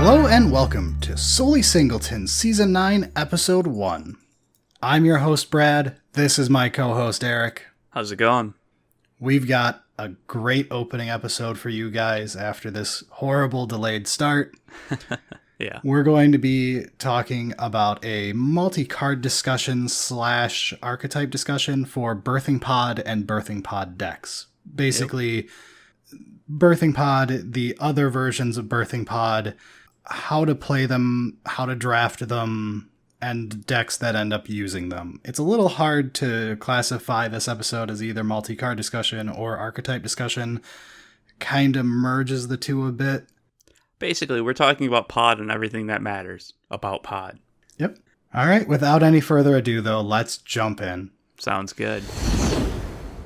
Hello and welcome to Solely Singleton, Season 9, Episode 1. I'm your host, Brad. This is my co-host, Eric. How's it going? We've got a great opening episode for you guys after this horrible delayed start. Yeah. We're going to be talking about a multi-card discussion / archetype discussion for Birthing Pod and Birthing Pod decks. Basically, Birthing Pod, the other versions of Birthing Pod, how to play them, how to draft them, and decks that end up using them. It's a little hard to classify this episode as either multi-card discussion or archetype discussion. Kind of merges the two a bit. Basically, we're talking about Pod and everything that matters about Pod. Yep. All right, without any further ado, though, let's jump in. Sounds good.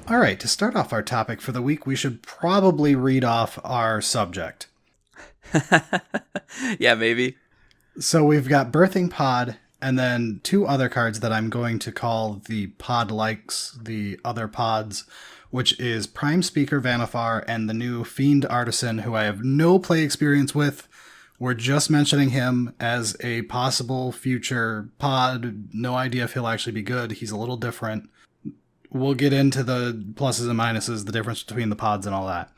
All right, to start off our topic for the week, we should probably read off our subject. Yeah, maybe. So we've got Birthing Pod, and then two other cards that I'm going to call the pod likes, the other pods, which is Prime Speaker Vanifar and the new Fiend Artisan, who I have no play experience with. We're just mentioning him as a possible future pod. No idea if he'll actually be good. He's a little different. We'll get into the pluses and minuses, the difference between the pods and all that.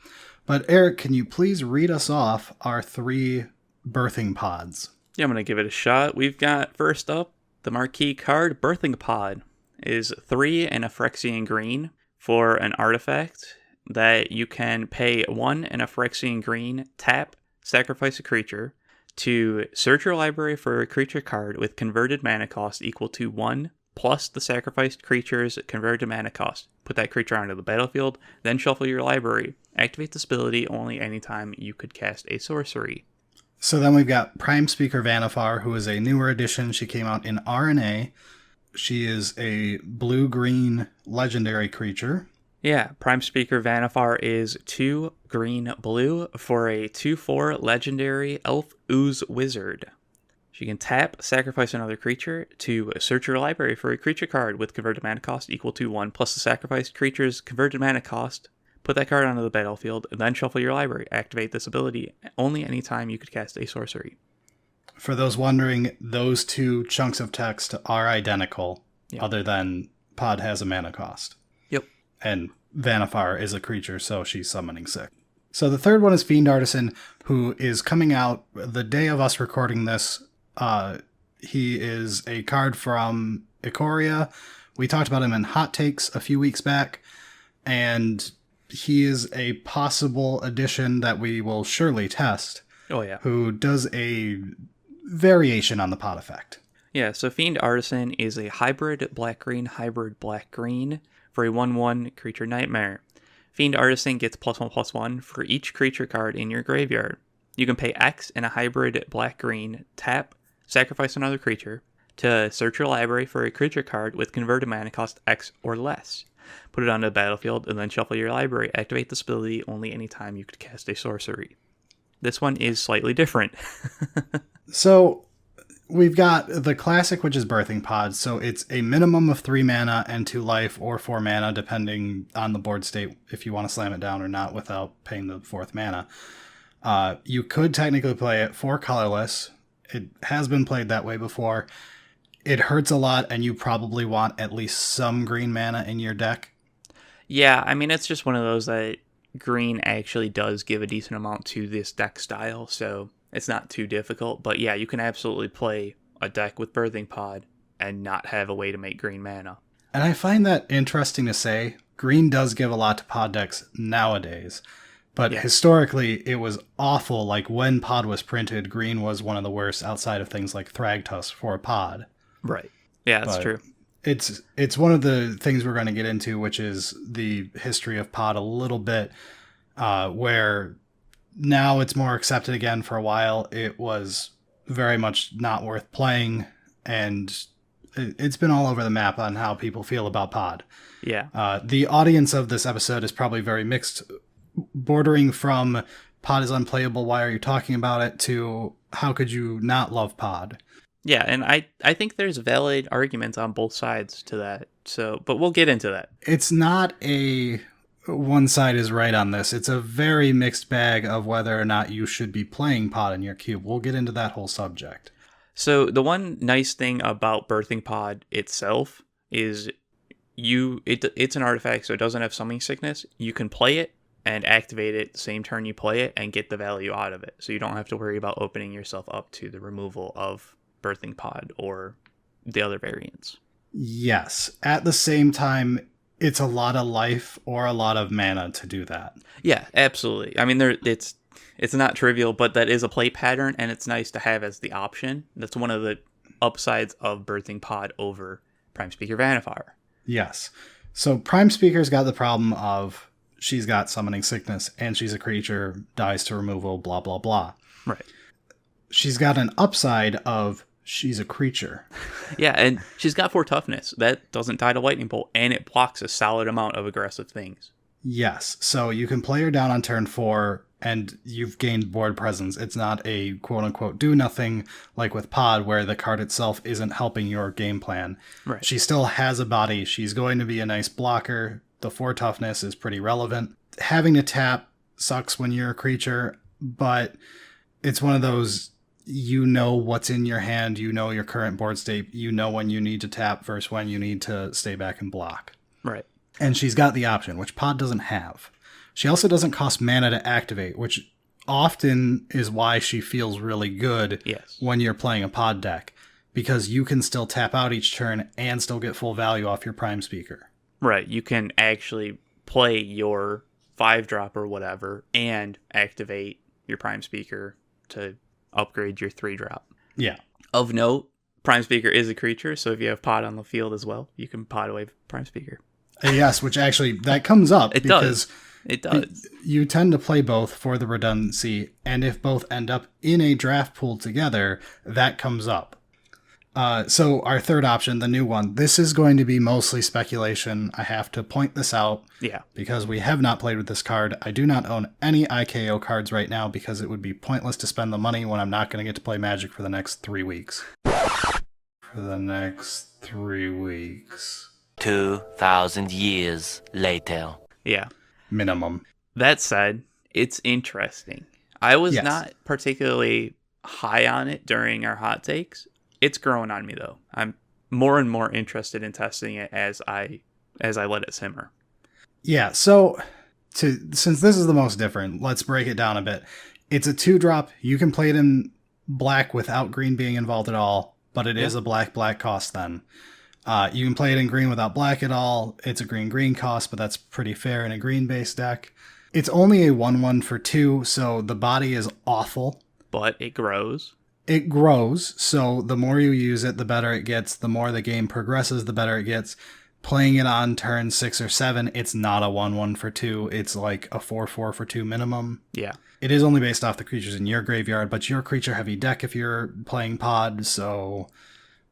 But Eric, can you please read us off our three birthing pods? Yeah, I'm going to give it a shot. We've got, first up, the marquee card, Birthing Pod, is 3 and a Phyrexian green for an artifact that you can pay 1 and a Phyrexian green, tap, sacrifice a creature, to search your library for a creature card with converted mana cost equal to 1, plus the sacrificed creature's converted mana cost. Put that creature onto the battlefield, then shuffle your library. Activate this ability only anytime you could cast a sorcery. So then we've got Prime Speaker Vanifar, who is a newer addition. She came out in RNA. She is a blue-green legendary creature. Yeah, Prime Speaker Vanifar is 2 green-blue for a 2/4 legendary elf ooze wizard. She can tap, sacrifice another creature to search your library for a creature card with converted mana cost equal to 1, plus the sacrificed creature's converted mana cost. Put that card onto the battlefield, and then shuffle your library. Activate this ability only anytime you could cast a sorcery. For those wondering, those two chunks of text are identical, other than Pod has a mana cost. Yep. And Vanifar is a creature, so she's summoning 6. So the third one is Fiend Artisan, who is coming out the day of us recording this. He is a card from Ikoria. We talked about him in Hot Takes a few weeks back, and he is a possible addition that we will surely test. Oh, yeah. Who does a variation on the pod effect. Yeah, so Fiend Artisan is a hybrid black-green for a 1/1 creature nightmare. Fiend Artisan gets +1/+1 for each creature card in your graveyard. You can pay X in a hybrid black-green, tap, sacrifice another creature, to search your library for a creature card with converted mana cost X or less. Put it onto the battlefield, and then shuffle your library. Activate this ability only anytime you could cast a sorcery. This one is slightly different. So, we've got the classic, which is Birthing Pod. So, it's a minimum of 3 mana and 2 life, or 4 mana, depending on the board state, if you want to slam it down or not without paying the 4th mana. You could technically play it 4 colorless. It has been played that way before. It hurts a lot, and you probably want at least some green mana in your deck. Yeah, I mean, it's just one of those that green actually does give a decent amount to this deck style, so it's not too difficult. But yeah, you can absolutely play a deck with Birthing Pod and not have a way to make green mana. And I find that interesting to say. Green does give a lot to pod decks nowadays. But historically, it was awful. Like, when Pod was printed, green was one of the worst outside of things like Thragtusk for a pod. Right. Yeah, that's true. It's one of the things we're going to get into, which is the history of Pod a little bit, where now it's more accepted again. For a while, it was very much not worth playing, and it's been all over the map on how people feel about Pod. Yeah. The audience of this episode is probably very mixed, bordering from Pod is unplayable, why are you talking about it, to how could you not love Pod? Yeah, and I think there's valid arguments on both sides to that. So, but we'll get into that. It's not a one side is right on this. It's a very mixed bag of whether or not you should be playing Pod in your cube. We'll get into that whole subject. So the one nice thing about Birthing Pod itself is it's an artifact, so it doesn't have summoning sickness. You can play it and activate it the same turn you play it and get the value out of it. So you don't have to worry about opening yourself up to the removal of Birthing Pod or the other variants. Yes. At the same time, it's a lot of life or a lot of mana to do that. Yeah, absolutely. I mean, it's not trivial, but that is a play pattern, and it's nice to have as the option. That's one of the upsides of Birthing Pod over Prime Speaker Vannifar. Yes. So Prime Speaker's got the problem of she's got summoning sickness, and she's a creature, dies to removal, blah, blah, blah. Right. She's got an upside of she's a creature. Yeah, and she's got 4 toughness. That doesn't die to Lightning Bolt, and it blocks a solid amount of aggressive things. Yes. So you can play her down on turn 4, and you've gained board presence. It's not a quote-unquote do-nothing like with Pod, where the card itself isn't helping your game plan. Right. She still has a body. She's going to be a nice blocker. The 4 toughness is pretty relevant. Having to tap sucks when you're a creature, but it's one of those, you know what's in your hand, you know your current board state, you know when you need to tap versus when you need to stay back and block. Right. And she's got the option, which Pod doesn't have. She also doesn't cost mana to activate, which often is why she feels really good when you're playing a Pod deck, because you can still tap out each turn and still get full value off your Prime Speaker. Right. You can actually play your 5-drop or whatever and activate your Prime Speaker to upgrade your 3-drop. Yeah. Of note, Prime Speaker is a creature, so if you have Pod on the field as well, you can Pod away Prime Speaker. Yes, which actually, that comes up. It because does. It does. You tend to play both for the redundancy, and if both end up in a draft pool together, that comes up. So our third option, the new one, this is going to be mostly speculation. I have to point this out. Yeah. Because we have not played with this card. I do not own any IKO cards right now because it would be pointless to spend the money when I'm not going to get to play Magic for the next 3 weeks. 2,000 years later. Yeah. Minimum. That said, it's interesting. I was not particularly high on it during our hot takes. It's growing on me, though. I'm more and more interested in testing it as I let it simmer. Yeah, so since this is the most different, let's break it down a bit. It's a 2-drop. You can play it in black without green being involved at all, but it is a black cost then. You can play it in green without black at all. It's a green cost, but that's pretty fair in a green-based deck. It's only a 1/1 for 2, so the body is awful. But it grows. It grows, so the more you use it, the better it gets. The more the game progresses, the better it gets. Playing it on turn 6 or 7, it's not a 1/1 for 2. It's like a 4/4 for 2 minimum. Yeah. It is only based off the creatures in your graveyard, but you're a creature-heavy deck if you're playing Pod, so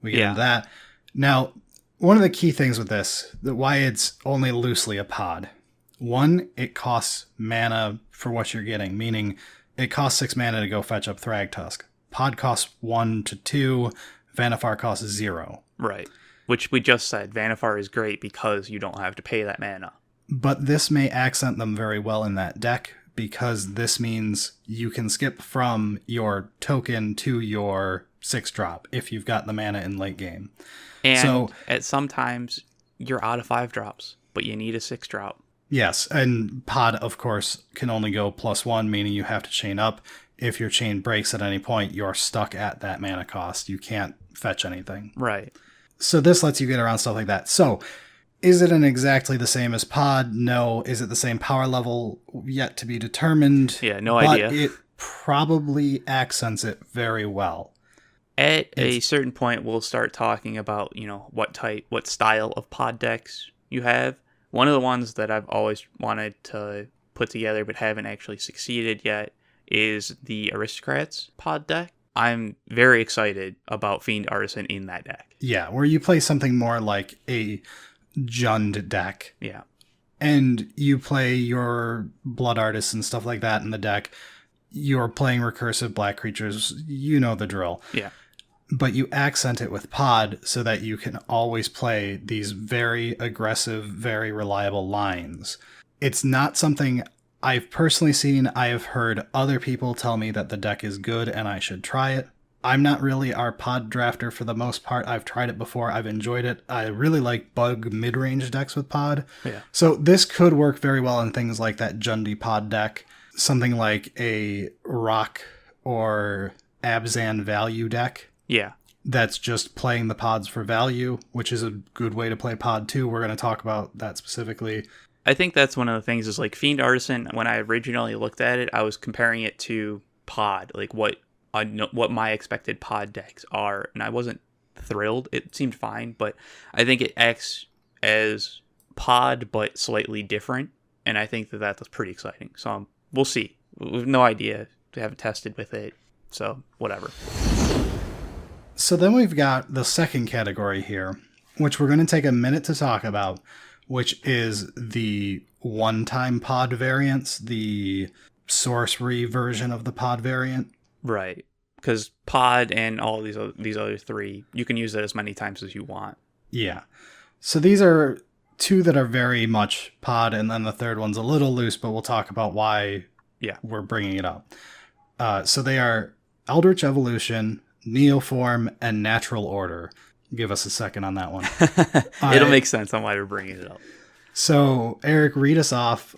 we get into that. Now, one of the key things with this, why it's only loosely a Pod. 1, it costs mana for what you're getting, meaning it costs 6 mana to go fetch up Thragtusk. Pod costs 1 to 2, Vannifar costs 0. Right. Which we just said, Vannifar is great because you don't have to pay that mana. But this may accent them very well in that deck, because this means you can skip from your token to your 6-drop if you've got the mana in late game. And so, at sometimes you're out of 5-drops, but you need a 6-drop. Yes, and Pod, of course, can only go +1, meaning you have to chain up. If your chain breaks at any point, you're stuck at that mana cost. You can't fetch anything. Right. So this lets you get around stuff like that. So, is it exactly the same as Pod? No. Is it the same power level? Yet to be determined. Yeah, no idea. But it probably accents it very well. At a certain point, we'll start talking about, what style of Pod decks you have. One of the ones that I've always wanted to put together but haven't actually succeeded yet is the Aristocrats Pod deck. I'm very excited about Fiend Artisan in that deck. Yeah, where you play something more like a Jund deck. Yeah. And you play your Blood Artists and stuff like that in the deck. You're playing recursive black creatures. You know the drill. Yeah. But you accent it with Pod so that you can always play these very aggressive, very reliable lines. It's not something I've personally seen. I have heard other people tell me that the deck is good and I should try it. I'm not really our pod drafter for the most part. I've tried it before. I've enjoyed it. I really like bug mid-range decks with pod. Yeah. So this could work very well in things like that Jundi pod deck. Something like a Rock or Abzan value deck. Yeah. That's just playing the pods for value, which is a good way to play pod too. We're going to talk about that specifically. I think that's one of the things is like Fiend Artisan, when I originally looked at it, I was comparing it to pod, like what my expected pod decks are, and I wasn't thrilled. It seemed fine, but I think it acts as pod but slightly different, and I think that that's pretty exciting. So we'll see. We have no idea. We haven't tested with it, so whatever. So then we've got the second category here, which we're going to take a minute to talk about, which is the one-time pod variants, the sorcery version of the pod variant. Right, because pod and all these other three, you can use it as many times as you want. Yeah. So these are two that are very much pod, and then the third one's a little loose, but we'll talk about why we're bringing it up. So they are Eldritch Evolution, Neoform, and Natural Order. Give us a second on that one. It'll make sense on why we're bringing it up. So, Eric, read us off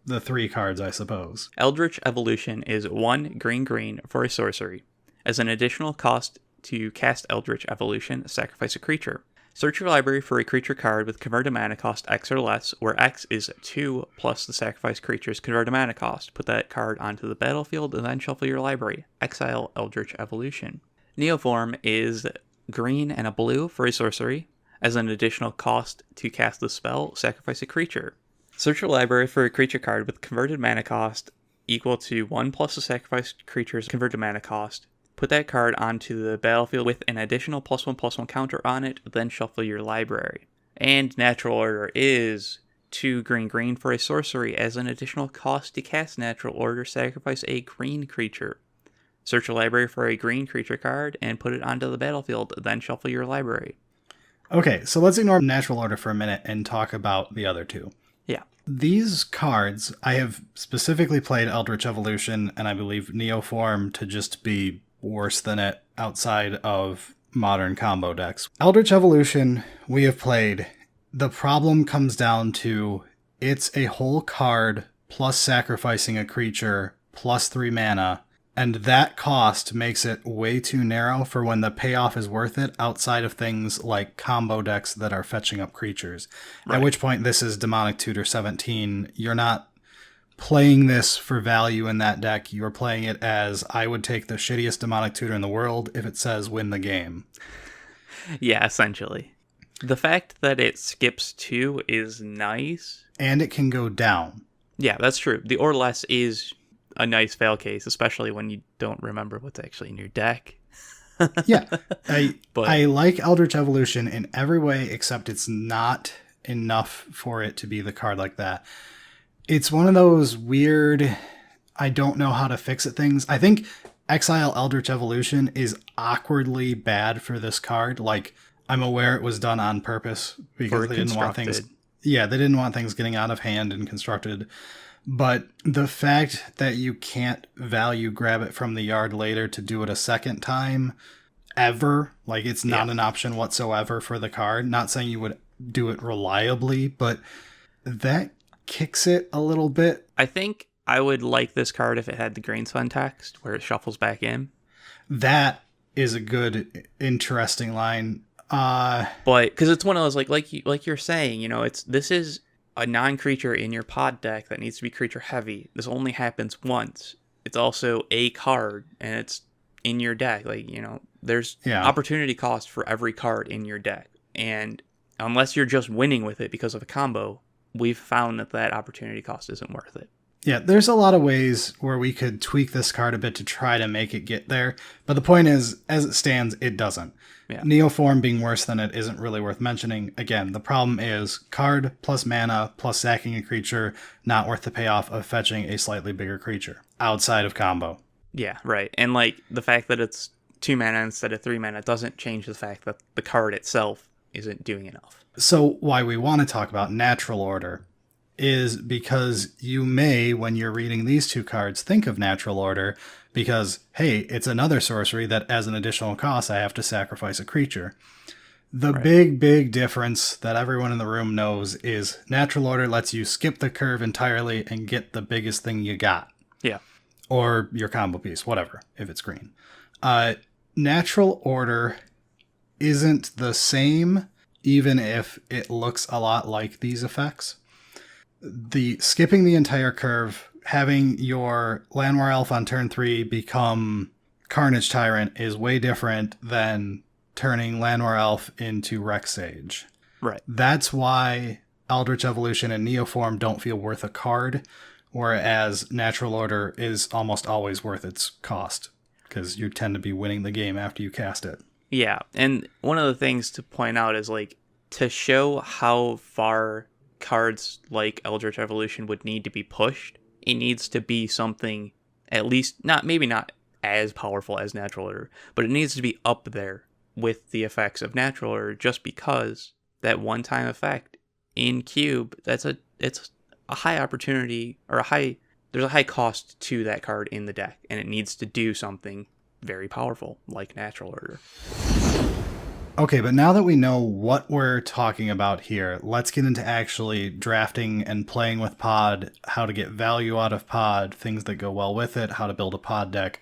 the three cards, I suppose. Eldritch Evolution is 1 green for a sorcery. As an additional cost to cast Eldritch Evolution, sacrifice a creature. Search your library for a creature card with converted mana cost X or less, where X is 2 plus the sacrifice creature's converted mana cost. Put that card onto the battlefield and then shuffle your library. Exile Eldritch Evolution. Neoform is green and a blue for a sorcery. As an additional cost to cast the spell, sacrifice a creature. Search your library for a creature card with converted mana cost equal to 1 plus the sacrifice creature's converted mana cost. Put that card onto the battlefield with an additional +1/+1 counter on it, then shuffle your library. And Natural Order is 2 green for a sorcery. As an additional cost to cast Natural Order, sacrifice a green creature. Search your library for a green creature card and put it onto the battlefield, then shuffle your library. Okay, so let's ignore Natural Order for a minute and talk about the other two. Yeah. These cards, I have specifically played Eldritch Evolution and I believe Neoform to just be worse than it outside of modern combo decks. Eldritch Evolution, we have played. The problem comes down to it's a whole card plus sacrificing a creature plus 3 mana. And that cost makes it way too narrow for when the payoff is worth it outside of things like combo decks that are fetching up creatures. Right. At which point this is Demonic Tutor 17. You're not playing this for value in that deck. You're playing it as I would take the shittiest Demonic Tutor in the world if it says win the game. Yeah, essentially. The fact that it skips 2 is nice. And it can go down. Yeah, that's true. The or less is a nice fail case, especially when you don't remember what's actually in your deck. Yeah, I like Eldritch Evolution in every way, except it's not enough for it to be the card like that. It's one of those weird, I don't know how to fix it things. I think Exile Eldritch Evolution is awkwardly bad for this card. Like, I'm aware it was done on purpose because they didn't want things. Yeah, they didn't want things getting out of hand and constructed. But the fact that you can't value grab it from the yard later to do it a second time ever, like it's not an option whatsoever for the card. Not saying you would do it reliably, but that kicks it a little bit. I think I would like this card if it had the Green Sun text where it shuffles back in. That is a good, interesting line. But because it's one of those like you're saying, you know, this is a non-creature in your pod deck that needs to be creature heavy. This only happens once. It's also a card and it's in your deck. Like, you know, there's opportunity cost for every card in your deck. And unless you're just winning with it because of a combo, we've found that opportunity cost isn't worth it. Yeah, there's a lot of ways where we could tweak this card a bit to try to make it get there. But the point is, as it stands, it doesn't. Yeah. Neoform being worse than it isn't really worth mentioning. Again, the problem is card plus mana plus sacking a creature, not worth the payoff of fetching a slightly bigger creature outside of combo. Yeah, right. And like the fact that it's 2 mana instead of 3 mana doesn't change the fact that the card itself isn't doing enough. So why we want to talk about Natural Order is because you may, when you're reading these two cards, think of Natural Order because, hey, it's another sorcery that as an additional cost, I have to sacrifice a creature. The big difference that everyone in the room knows is Natural Order lets you skip the curve entirely and get the biggest thing you got. Yeah. Or your combo piece, whatever, if it's green. Natural Order isn't the same, even if it looks a lot like these effects. The skipping the entire curve, having your Llanowar Elf on turn 3 become Carnage Tyrant is way different than turning Llanowar Elf into Rex Sage. Right. That's why Eldritch Evolution and Neoform don't feel worth a card, whereas Natural Order is almost always worth its cost, because you tend to be winning the game after you cast it. Yeah, and one of the things to point out is, like, to show how far cards like Eldritch Evolution would need to be pushed, it needs to be something at least, maybe not as powerful as Natural Order, but it needs to be up there with the effects of Natural Order, just because that one-time effect in Cube, it's a high opportunity, or there's a high cost to that card in the deck, and it needs to do something very powerful like Natural Order. Okay, but now that we know what we're talking about here, let's get into actually drafting and playing with Pod, how to get value out of Pod, things that go well with it, how to build a Pod deck,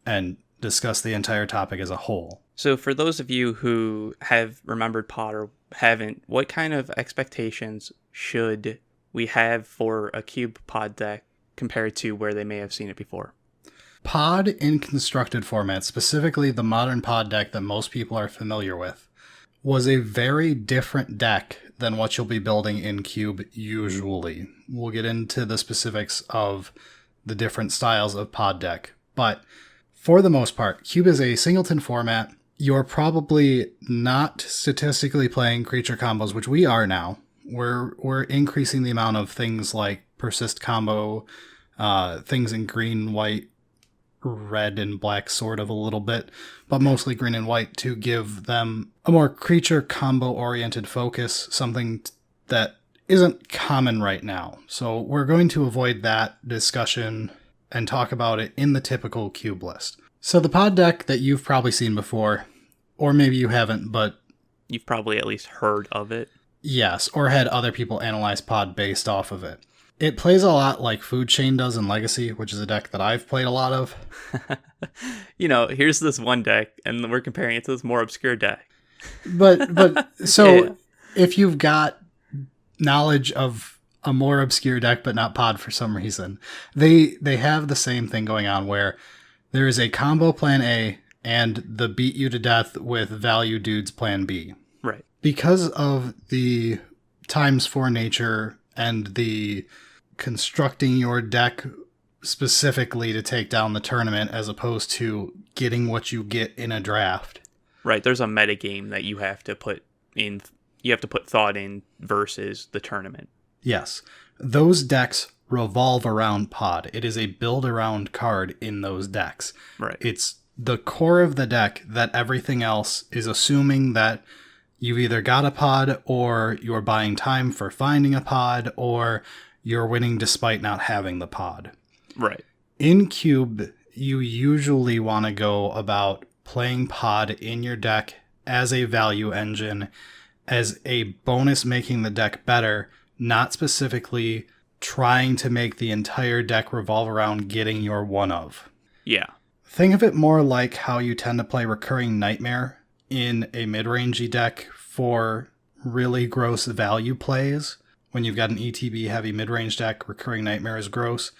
and discuss the entire topic as a whole. So for those of you who have remembered Pod or haven't, what kind of expectations should we have for a Cube Pod deck compared to where they may have seen it before? Pod in constructed format, specifically the modern Pod deck that most people are familiar with, was a very different deck than what you'll be building in Cube usually. We'll get into the specifics of the different styles of Pod deck, but for the most part, Cube is a singleton format. You're probably not statistically playing creature combos, which we are now. We're increasing the amount of things like persist combo, things in green, white, red and black sort of a little bit, but mostly green and white to give them a more creature combo oriented focus, something that isn't common right now. So we're going to avoid that discussion and talk about it in the typical Cube list. So the Pod deck that you've probably seen before, or maybe you haven't, but you've probably at least heard of it. Yes, or had other people analyze Pod based off of it. It plays a lot like Food Chain does in Legacy, which is a deck that I've played a lot of. Here's this one deck, and we're comparing it to this more obscure deck. But so Yeah. If you've got knowledge of a more obscure deck, but not Pod for some reason, they have the same thing going on where there is a combo plan A and the beat you to death with value dudes plan B. Right. Because of the ×4 nature and the constructing your deck specifically to take down the tournament as opposed to getting what you get in a draft. Right, there's a meta game that you have to put in. You have to put thought in versus the tournament. Yes. Those decks revolve around Pod. It is a build around card in those decks. Right. It's the core of the deck that everything else is assuming that you've either got a Pod or you're buying time for finding a Pod or you're winning despite not having the Pod. Right. In Cube, you usually want to go about playing Pod in your deck as a value engine, as a bonus making the deck better, not specifically trying to make the entire deck revolve around getting your one of. Yeah. Think of it more like how you tend to play Recurring Nightmare in a mid-rangey deck for really gross value plays. When you've got an ETB heavy mid-range deck, Recurring Nightmare is gross.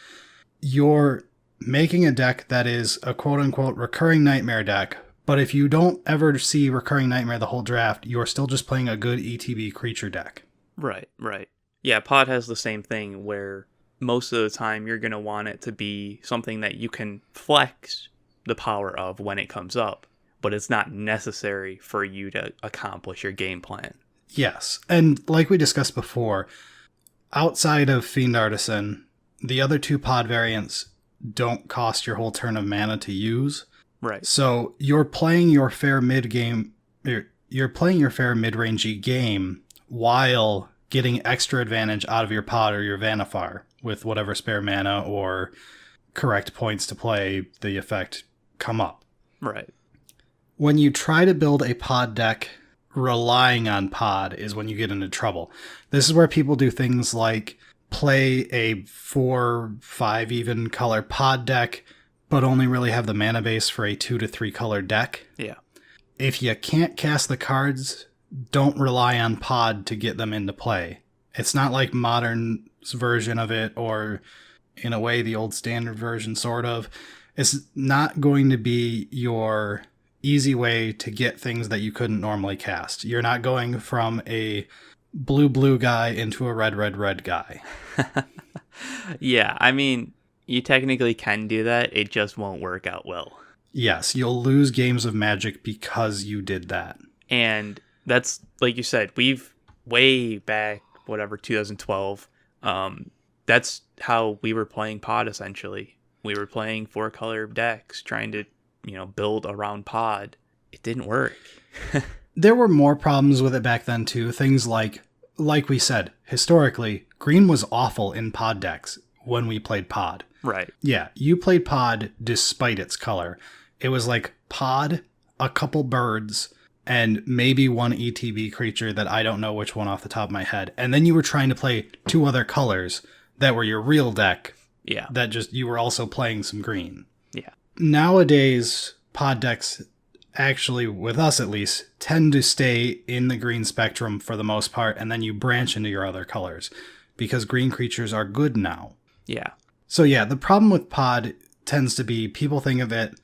You're making a deck that is a quote-unquote Recurring Nightmare deck, but if you don't ever see Recurring Nightmare the whole draft, you're still just playing a good ETB creature deck. Right. Yeah, Pod has the same thing where most of the time you're going to want it to be something that you can flex the power of when it comes up, but it's not necessary for you to accomplish your game plan. Yes, and like we discussed before, outside of Fiend Artisan, the other two Pod variants don't cost your whole turn of mana to use. Right. So you're playing your fair mid-game, you're playing your fair mid-rangey game while getting extra advantage out of your pod or your Vannifar with whatever spare mana or correct points to play the effect come up. Right. When you try to build a pod deck relying on pod is when you get into trouble. This is where people do things like play a 4-5 even color pod deck, but only really have the mana base for a 2 to 3 color deck. Yeah. If you can't cast the cards, don't rely on pod to get them into play. It's not like Modern's version of it, or in a way the old standard version, sort of. It's not going to be your easy way to get things that you couldn't normally cast. You're not going from a blue guy into a red guy. Yeah, I mean, you technically can do that. It just won't work out well. Yes, you'll lose games of Magic because you did that. And that's, like you said, we've way back, 2012. That's how we were playing pod, essentially. We were playing 4-color decks, trying to, build around pod. It didn't work. There were more problems with it back then, too. Things like we said, historically, green was awful in pod decks when we played pod. Right. Yeah, you played pod despite its color. It was like pod, a couple birds, and maybe one ETB creature that I don't know which one off the top of my head. And then you were trying to play 2 other colors that were your real deck. Yeah. That just, you were also playing some green. Yeah. Nowadays, pod decks, actually, with us at least, tend to stay in the green spectrum for the most part, and then you branch into your other colors, because green creatures are good now. Yeah. So yeah, the problem with pod tends to be people think of it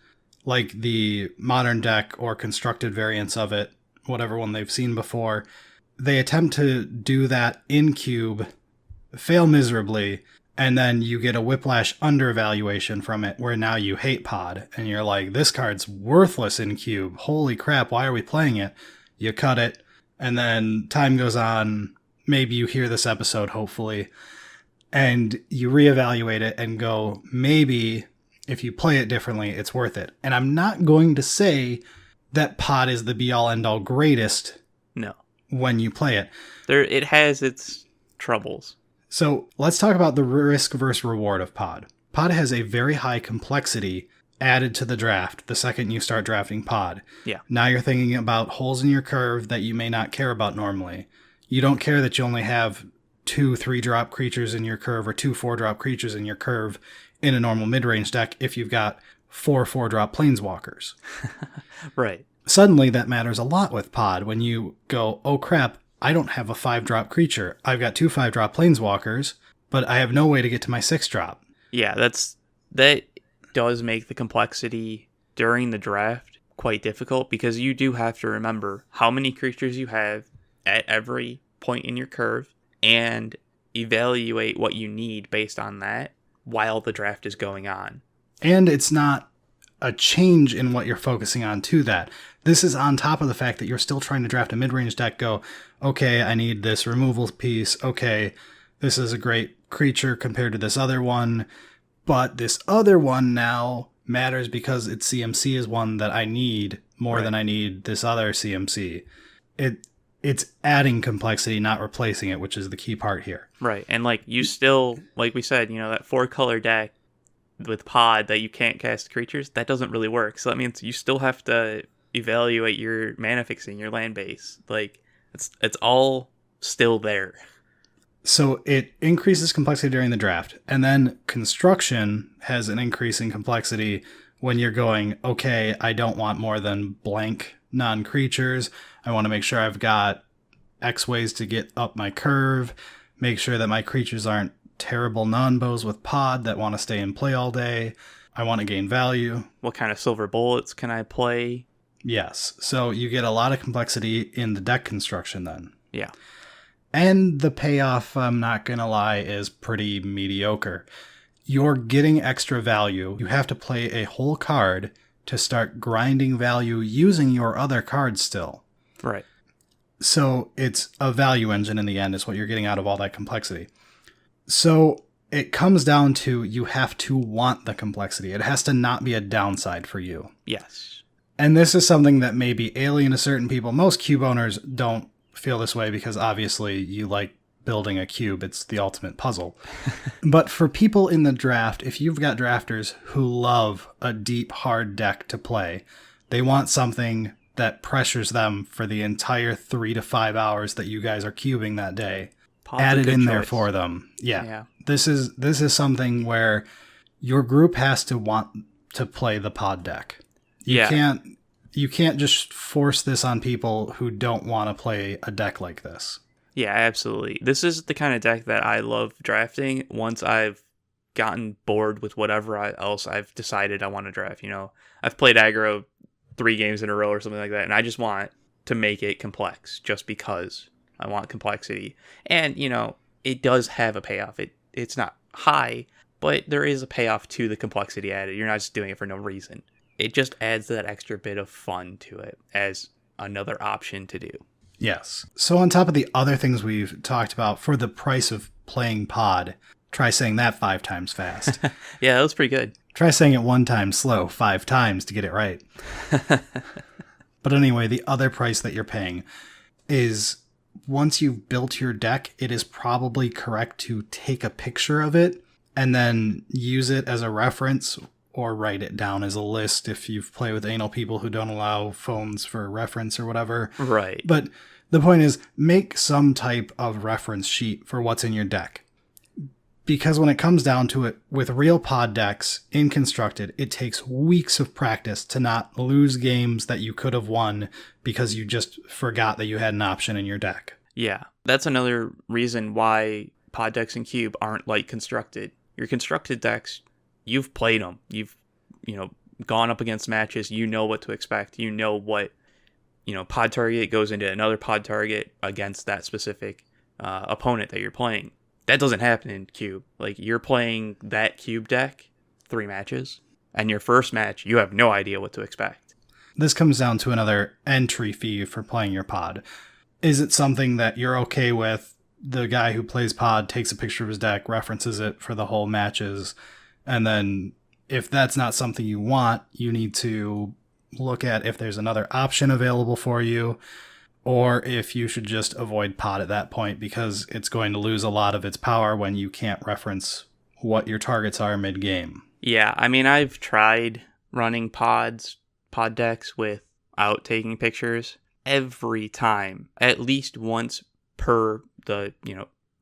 like the modern deck or constructed variants of it, whatever one they've seen before. They attempt to do that in cube, fail miserably, and then you get a whiplash undervaluation from it where now you hate pod and you're like, this card's worthless in cube. Holy crap, why are we playing it? You cut it, and then time goes on. Maybe you hear this episode, hopefully, and you reevaluate it and go, maybe if you play it differently, it's worth it. And I'm not going to say that pod is the be-all end-all greatest. No. When you play it. It has its troubles. So let's talk about the risk versus reward of pod. Pod has a very high complexity added to the draft the second you start drafting pod. Yeah. Now you're thinking about holes in your curve that you may not care about normally. You don't care that you only have 2 3-drop creatures in your curve or 2 4-drop creatures in your curve in a normal mid-range deck if you've got 4 4-drop planeswalkers. Right. Suddenly that matters a lot with pod when you go, oh crap, I don't have a 5-drop creature. I've got 2 5-drop planeswalkers, but I have no way to get to my 6-drop. Yeah, that does make the complexity during the draft quite difficult, because you do have to remember how many creatures you have at every point in your curve and evaluate what you need based on that while the draft is going on. And it's not a change in what you're focusing on to that. This is on top of the fact that you're still trying to draft a mid-range deck, go, okay, I need this removal piece, okay, this is a great creature compared to this other one, but this other one now matters because its CMC is one that I need more than I need this other CMC. It's adding complexity, not replacing it, which is the key part here. Right, and you still, like we said, that 4-color deck with pod that you can't cast creatures, that doesn't really work. So that means you still have to evaluate your mana fixing, your land base. It's all still there. So it increases complexity during the draft, and then construction has an increase in complexity when you're going, okay, I don't want more than blank non-creatures. I want to make sure I've got X ways to get up my curve, make sure that my creatures aren't terrible non-bows with pod that want to stay in play all day. I want to gain value. What kind of silver bullets can I play? Yes. So you get a lot of complexity in the deck construction then. Yeah. And the payoff, I'm not going to lie, is pretty mediocre. You're getting extra value. You have to play a whole card to start grinding value using your other cards still. Right. So it's a value engine in the end is what you're getting out of all that complexity. So it comes down to you have to want the complexity. It has to not be a downside for you. Yes. And this is something that may be alien to certain people. Most cube owners don't feel this way because obviously you like building a cube. It's the ultimate puzzle. But for people in the draft, if you've got drafters who love a deep, hard deck to play, they want something that pressures them for the entire 3 to 5 hours that you guys are cubing that day. Add it in there for them. Yeah. This is something where your group has to want to play the pod deck. You can't just force this on people who don't want to play a deck like this. Yeah, absolutely. This is the kind of deck that I love drafting once I've gotten bored with whatever else I've decided I want to draft. You know, I've played aggro 3 games in a row or something like that, and I just want to make it complex just because I want complexity. And, you know, it does have a payoff. It's not high, but there is a payoff to the complexity added. You're not just doing it for no reason. It just adds that extra bit of fun to it as another option to do. Yes. So on top of the other things we've talked about, for the price of playing pod, try saying that 5 times fast. Yeah, that was pretty good. Try saying it 1 time slow 5 times to get it right. But anyway, the other price that you're paying is, once you've built your deck, it is probably correct to take a picture of it and then use it as a reference, or write it down as a list if you've played with anal people who don't allow phones for reference or whatever. Right. But the point is, make some type of reference sheet for what's in your deck. Because when it comes down to it, with real pod decks in Constructed, it takes weeks of practice to not lose games that you could have won because you just forgot that you had an option in your deck. Yeah, that's another reason why pod decks in Cube aren't like Constructed. Your Constructed decks, you've played them. You've, gone up against matches. You know what to expect. You know what, pod target goes into another pod target against that specific opponent that you're playing. That doesn't happen in Cube. Like, you're playing that Cube deck 3 matches, and your first match, you have no idea what to expect. This comes down to another entry fee for playing your pod. Is it something that you're okay with? The guy who plays pod takes a picture of his deck, references it for the whole matches, and then if that's not something you want, you need to look at if there's another option available for you, or if you should just avoid pod at that point, because it's going to lose a lot of its power when you can't reference what your targets are mid-game. Yeah, I mean, I've tried running pod decks without taking pictures. Every time, at least once per the,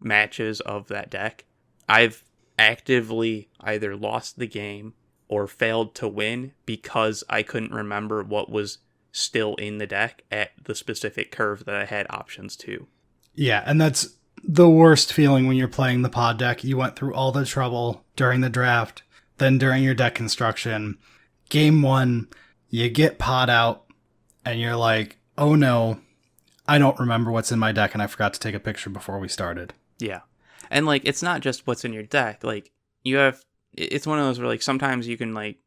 matches of that deck, I've actively either lost the game or failed to win because I couldn't remember what was still in the deck at the specific curve that I had options to. Yeah, and that's the worst feeling when you're playing the pod deck. You went through all the trouble during the draft, then during your deck construction. Game 1, you get pod out, and you're like, oh no, I don't remember what's in my deck, and I forgot to take a picture before we started. Yeah. And, it's not just what's in your deck. It's one of those where, sometimes you can, make,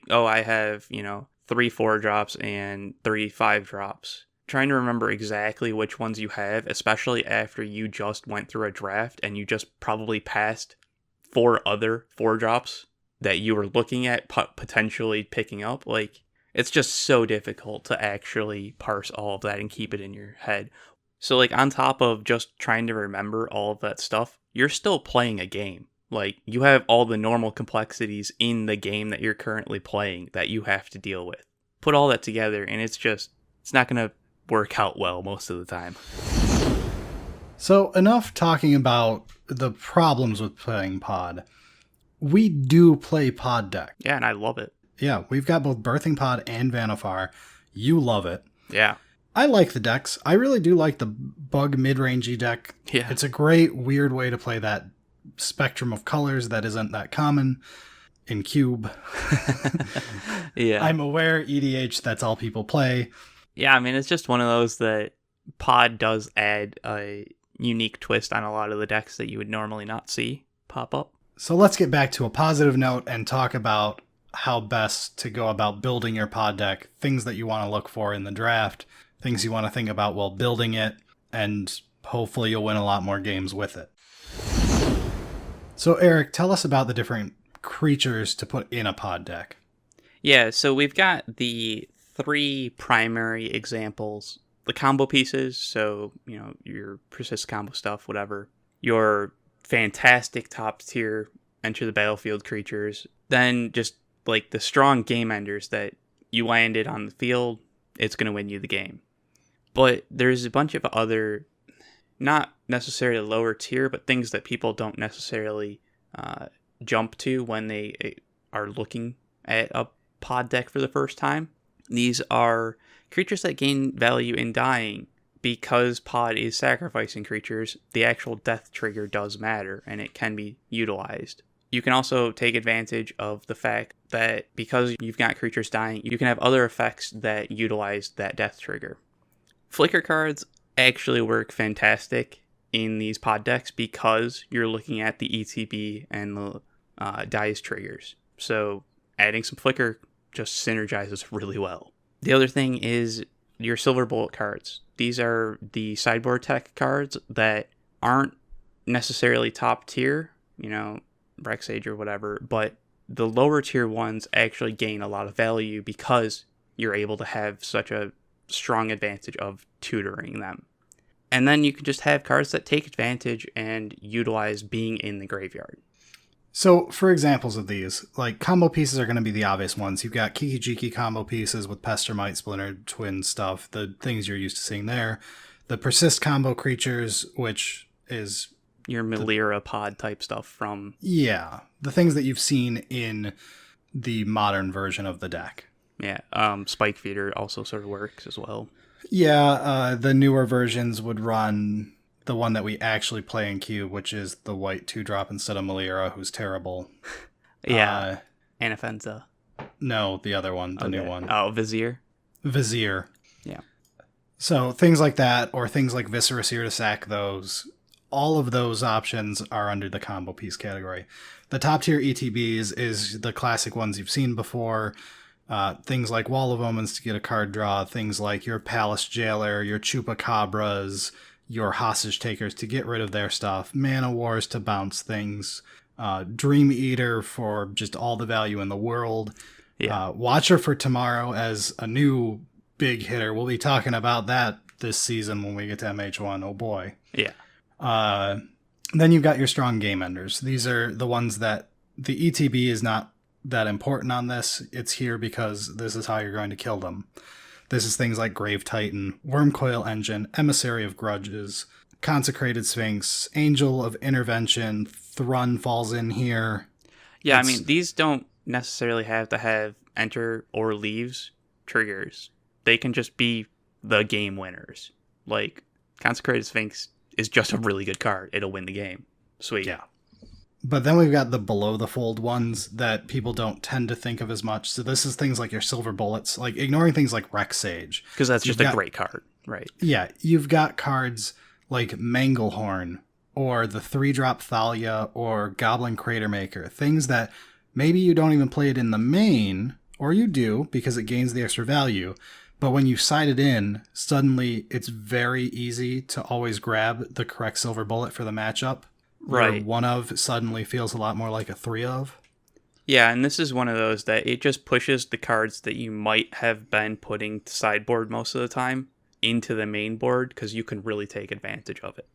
I have, 3 4-drops and 3 5-drops. Trying to remember exactly which ones you have, especially after you just went through a draft and you just probably passed 4 other 4-drops that you were looking at potentially picking up. It's just so difficult to actually parse all of that and keep it in your head. So, on top of just trying to remember all of that stuff, you're still playing a game. You have all the normal complexities in the game that you're currently playing that you have to deal with. Put all that together, and it's not going to work out well most of the time. So, enough talking about the problems with playing pod. We do play pod deck. Yeah, and I love it. Yeah, we've got both Birthing Pod and Vanifar. You love it. Yeah. I like the decks. I really do like the bug mid-rangey deck. Yeah. It's a great, weird way to play that spectrum of colors that isn't that common in Cube. Yeah. I'm aware, EDH, that's all people play. Yeah, I mean, it's just one of those that pod does add a unique twist on a lot of the decks that you would normally not see pop up. So let's get back to a positive note and talk about how best to go about building your pod deck, things that you want to look for in the draft, things you want to think about while building it, and hopefully you'll win a lot more games with it. So Eric, tell us about the different creatures to put in a pod deck. Yeah, so we've got the 3 primary examples the combo pieces, so, your persist combo stuff, whatever. Your fantastic top tier enter the battlefield creatures. Then just, like, the strong game enders that you landed on the field, it's going to win you the game. But there's a bunch of other, not necessarily lower tier, but things that people don't necessarily jump to when they are looking at a pod deck for the first time. These are creatures that gain value in dying. Because pod is sacrificing creatures, the actual death trigger does matter, and it can be utilized. You can also take advantage of the fact that because you've got creatures dying, you can have other effects that utilize that death trigger. Flicker cards actually work fantastic in these pod decks because you're looking at the ETB and the dice triggers. So adding some flicker just synergizes really well. The other thing is your silver bullet cards. These are the sideboard tech cards that aren't necessarily top tier, Rexage or whatever, but the lower tier ones actually gain a lot of value because you're able to have such a strong advantage of tutoring them. And then you can just have cards that take advantage and utilize being in the graveyard. So, for examples of these, like, combo pieces are going to be the obvious ones. You've got Kiki-Jiki combo pieces with Pestermite, Splinter, Twin stuff, the things you're used to seeing there. The Persist combo creatures, which is... your Melira pod type stuff from... Yeah, the things that you've seen in the modern version of the deck. Yeah, Spike Feeder also sort of works as well. Yeah, the newer versions would run... the one that we actually play in Cube, which is the white 2-drop instead of Melira, who's terrible. Yeah. Anafenza. No, the other one, the new one. Oh, Vizier? Vizier. Yeah. So things like that, or things like Viscera Seer to sack those, all of those options are under the combo piece category. The top tier ETBs is the classic ones you've seen before. Things like Wall of Omens to get a card draw, things like your Palace Jailer, your Chupacabras, your Hostage Takers to get rid of their stuff, Mana Wars to bounce things, Dream Eater for just all the value in the world, Watcher for Tomorrow as a new big hitter. We'll be talking about that this season when we get to MH1. Oh boy. Yeah. Then you've got your strong game enders. These are the ones that the ETB is not that important on this. It's here because this is how you're going to kill them. This is things like Grave Titan, Wormcoil Engine, Emissary of Grudges, Consecrated Sphinx, Angel of Intervention, Thrun falls in here. Yeah, I mean, these don't necessarily have to have enter or leaves triggers. They can just be the game winners. Like, Consecrated Sphinx is just a really good card. It'll win the game. Sweet. Yeah. But then we've got the below the fold ones that people don't tend to think of as much. So this is things like your Silver Bullets, like ignoring things like Rexage. Because that's just a great card, right? Yeah, you've got cards like Manglehorn or the 3-drop Thalia or Goblin Crater Maker. Things that maybe you don't even play it in the main, or you do because it gains the extra value. But when you side it in, suddenly it's very easy to always grab the correct Silver Bullet for the matchup. Right. Where one of suddenly feels a lot more like a 3 of. Yeah, and this is one of those that it just pushes the cards that you might have been putting to sideboard most of the time into the main board because you can really take advantage of it.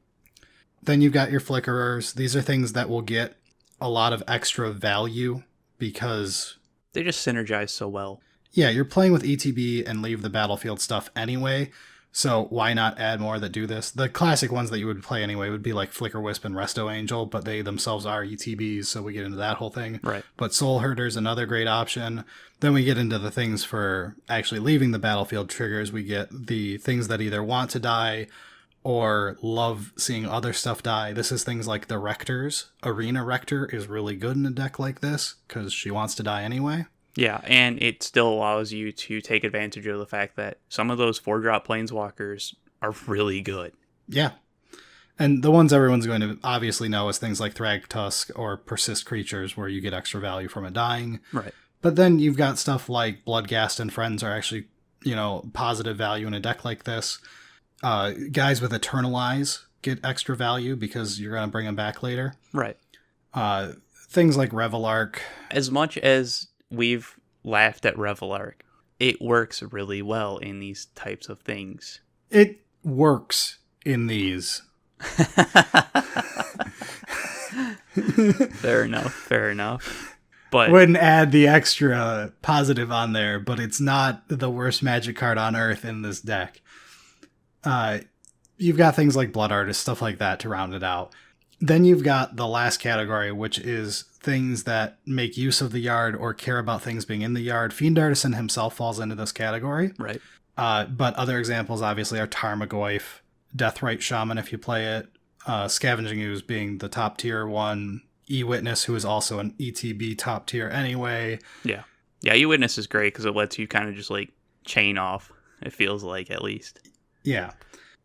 Then you've got your Flickerers. These are things that will get a lot of extra value because... they just synergize so well. Yeah, you're playing with ETB and leave the battlefield stuff anyway, so why not add more that do this? The classic ones that you would play anyway would be like Flicker Wisp and Resto Angel, but they themselves are ETBs, so we get into that whole thing. Right. But Soul Herder's another great option. Then we get into the things for actually leaving the battlefield triggers. We get the things that either want to die or love seeing other stuff die. This is things like the Rectors. Arena Rector is really good in a deck like this because she wants to die anyway. Yeah, and it still allows you to take advantage of the fact that some of those 4-drop Planeswalkers are really good. Yeah. And the ones everyone's going to obviously know is things like Thragtusk or Persist Creatures where you get extra value from it dying. Right. But then you've got stuff like Bloodghast and Friends are actually, positive value in a deck like this. Guys with Eternalize get extra value because you're going to bring them back later. Right. Things like Revelark. As much as we've laughed at Revelark, it works really well in these types of things. It works in these. Fair enough. Fair enough. But Wouldn't add the extra positive on there, but it's not the worst magic card on earth in this deck. You've got things like Blood Artist, stuff like that to round it out. Then you've got the last category, which is things that make use of the yard or care about things being in the yard. Fiend Artisan himself falls into this category. right. But other examples, obviously, are Tarmogoyf, Deathrite Shaman, if you play it, Scavenging Ooze being the top tier one, E-Witness, who is also an ETB top tier anyway. Yeah. Yeah, E-Witness is great because it lets you kind of just like chain off, it feels like, at least. Yeah.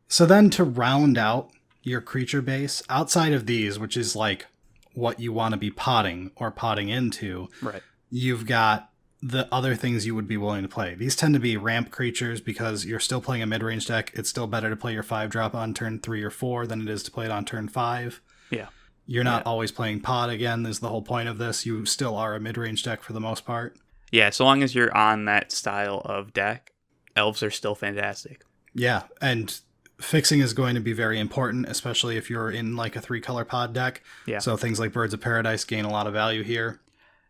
So then to round out your creature base, outside of these, which is like what you want to be potting or potting into, Right. you've got the other things you would be willing to play. These tend to be ramp creatures because you're still playing a mid-range deck. It's still better to play your 5-drop on turn 3 or 4 than it is to play it on turn 5. Yeah. You're not always playing pod again, is the whole point of this. You still are a mid-range deck for the most part. Yeah, so long as you're on that style of deck, elves are still fantastic. Yeah, and fixing is going to be very important, especially if you're in like a 3-color pod deck. Yeah. So things like Birds of Paradise gain a lot of value here.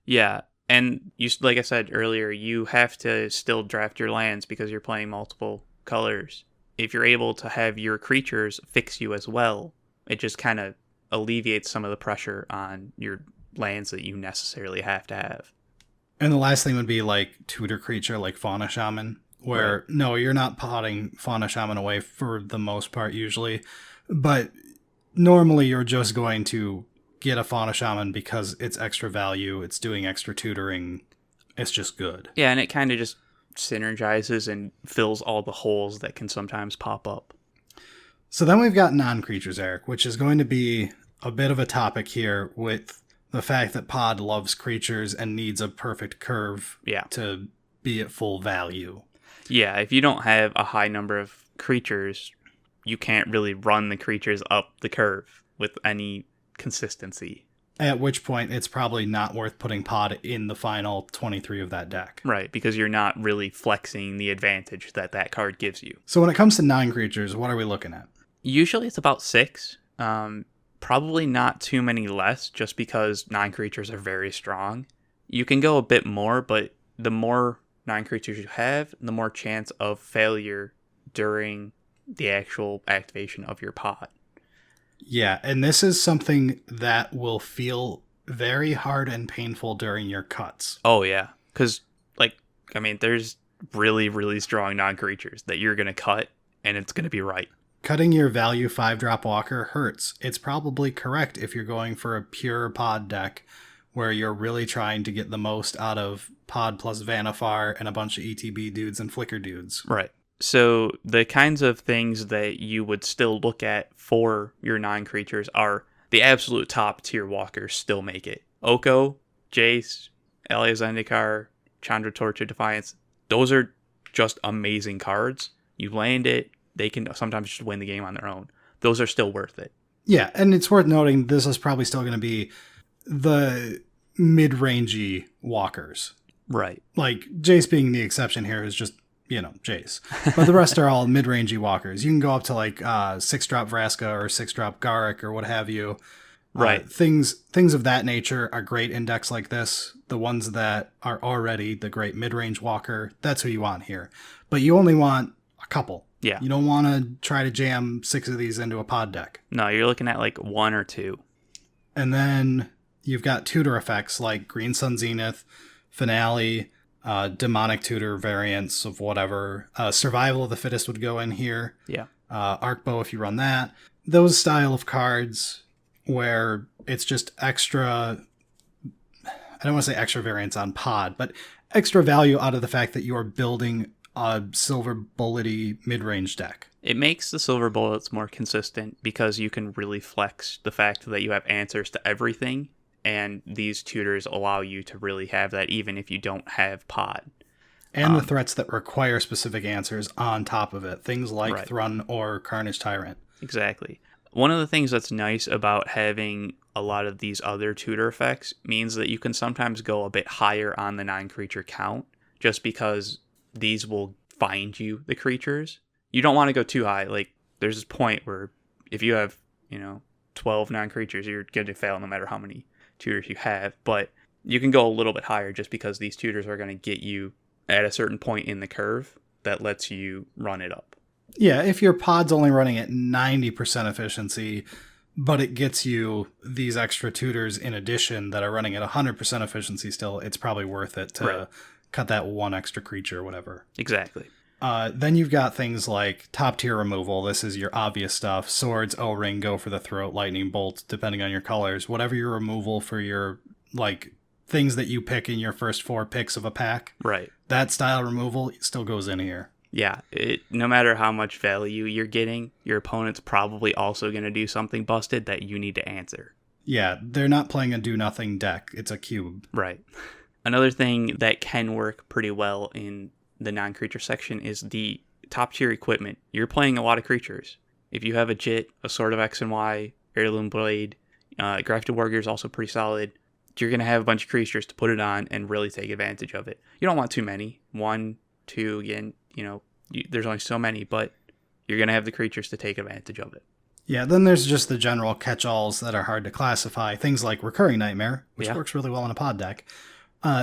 Yeah, and you, like I said earlier, you have to still draft your lands because you're playing multiple colors. If you're able to have your creatures fix you as well, it just kind of alleviates some of the pressure on your lands that you necessarily have to have. And the last thing would be like tutor creature like Fauna Shaman, where no, you're not potting Fauna Shaman away for the most part usually, but normally you're just going to get a Fauna Shaman because it's extra value, it's doing extra tutoring, it's just good. Yeah, and it kind of just synergizes and fills all the holes that can sometimes pop up. So then we've got non-creatures, Eric, which is going to be a bit of a topic here with the fact that Pod loves creatures and needs a perfect curve to be at full value. Yeah, if you don't have a high number of creatures, you can't really run the creatures up the curve with any consistency. At which point, it's probably not worth putting Pod in the final 23 of that deck. Right, because you're not really flexing the advantage that that card gives you. So when it comes to non-creatures, what are we looking at? Usually it's about 6. Probably not too many less, just because non-creatures are very strong. You can go a bit more, but the more non-creatures you have, the more chance of failure during the actual activation of your pod. Yeah, and this is something that will feel very hard and painful during your cuts. Oh, yeah. Because, there's really, really strong non-creatures that you're going to cut, and it's going to be right. Cutting your value 5-drop walker hurts. It's probably correct if you're going for a pure pod deck where you're really trying to get the most out of pod plus Vanifar and a bunch of ETB dudes and Flicker dudes. Right. So the kinds of things that you would still look at for your non-creatures are the absolute top tier walkers still make it. Oko, Jace, Elia Zendikar, Chandra Torch of Defiance. Those are just amazing cards. You land it, they can sometimes just win the game on their own. Those are still worth it. Yeah, and it's worth noting this is probably still going to be the mid-rangey walkers. Right. Like, Jace being the exception here is just, Jace. But the rest are all mid-rangey walkers. You can go up to, 6-drop Vraska or 6-drop Garruk or what have you. Right. Things of that nature are great in decks like this. The ones that are already the great mid-range walker, that's who you want here. But you only want a couple. Yeah. You don't want to try to jam 6 of these into a pod deck. No, you're looking at 1 or 2. And then you've got tutor effects like Green Sun Zenith, Finale, Demonic Tutor variants of whatever. Survival of the Fittest would go in here. Yeah. Arcbow if you run that. Those style of cards where it's just extra, I don't want to say extra variants on pod, but extra value out of the fact that you are building a silver bullety mid-range deck. It makes the silver bullets more consistent because you can really flex the fact that you have answers to everything, and these tutors allow you to really have that even if you don't have pod. And the threats that require specific answers on top of it. Things like Thrun or Carnage Tyrant. Exactly. One of the things that's nice about having a lot of these other tutor effects means that you can sometimes go a bit higher on the non-creature count just because these will find you the creatures. you don't want to go too high. Like, there's this point where if you have, 12 non-creatures, you're going to fail no matter how many tutors you have. But you can go a little bit higher just because these tutors are going to get you at a certain point in the curve that lets you run it up. Yeah, if your pod's only running at 90% efficiency, but it gets you these extra tutors in addition that are running at 100% efficiency still, it's probably worth it to cut that one extra creature or whatever. Exactly. Then you've got things like top tier removal. This is your obvious stuff. Swords, O-ring, go for the throat, lightning bolt, depending on your colors. Whatever your removal for your, like, things that you pick in your first 4 picks of a pack. Right. That style removal still goes in here. Yeah, no matter how much value you're getting, your opponent's probably also going to do something busted that you need to answer. Yeah, they're not playing a do-nothing deck. It's a cube. Right. Another thing that can work pretty well in the non-creature section is the top-tier equipment. You're playing a lot of creatures. If you have a Jit, a Sword of X and Y, Heirloom Blade, Grafted Warrior is also pretty solid. You're going to have a bunch of creatures to put it on and really take advantage of it. You don't want too many. 1, 2, again, there's only so many, but you're going to have the creatures to take advantage of it. Yeah, then there's just the general catch-alls that are hard to classify. Things like Recurring Nightmare, which works really well in a pod deck.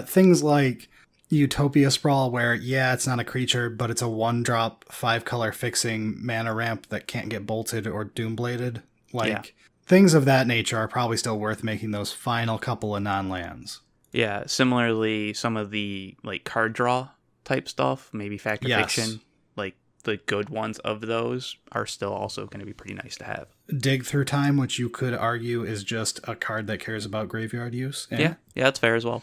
Things like Utopia Sprawl, where, it's not a creature, but it's a 1-drop, 5-color fixing mana ramp that can't get bolted or doombladed. Things of that nature are probably still worth making those final couple of non-lands. Yeah, similarly, some of the card draw type stuff, maybe Fact or Fiction, the good ones of those are still also going to be pretty nice to have. Dig Through Time, which you could argue is just a card that cares about graveyard use. Yeah, that's fair as well.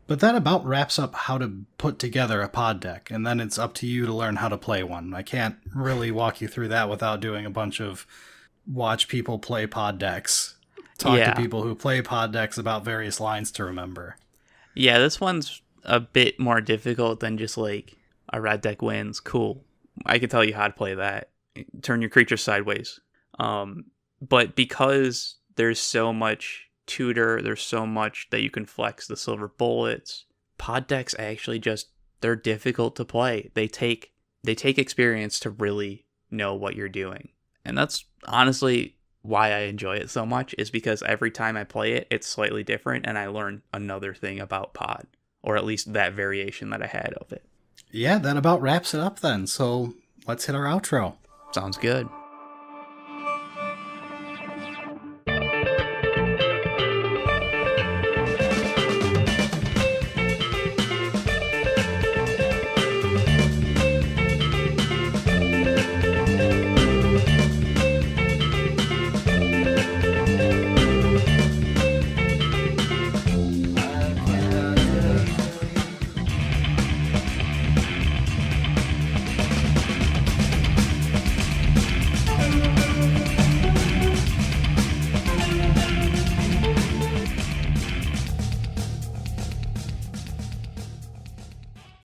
But that about wraps up how to put together a pod deck, and then it's up to you to learn how to play one. I can't really walk you through that without doing a bunch of watch people play pod decks, talk to people who play pod decks about various lines to remember. Yeah, this one's a bit more difficult than just a red deck wins. Cool. I can tell you how to play that. Turn your creatures sideways. But because there's so much tutor, there's so much that you can flex the silver bullets, pod decks actually they're difficult to play. They take experience to really know what you're doing. And that's honestly why I enjoy it so much, is because every time I play it, it's slightly different and I learn another thing about pod, or at least that variation that I had of it. Yeah, that about wraps it up then. So let's hit our outro. Sounds good.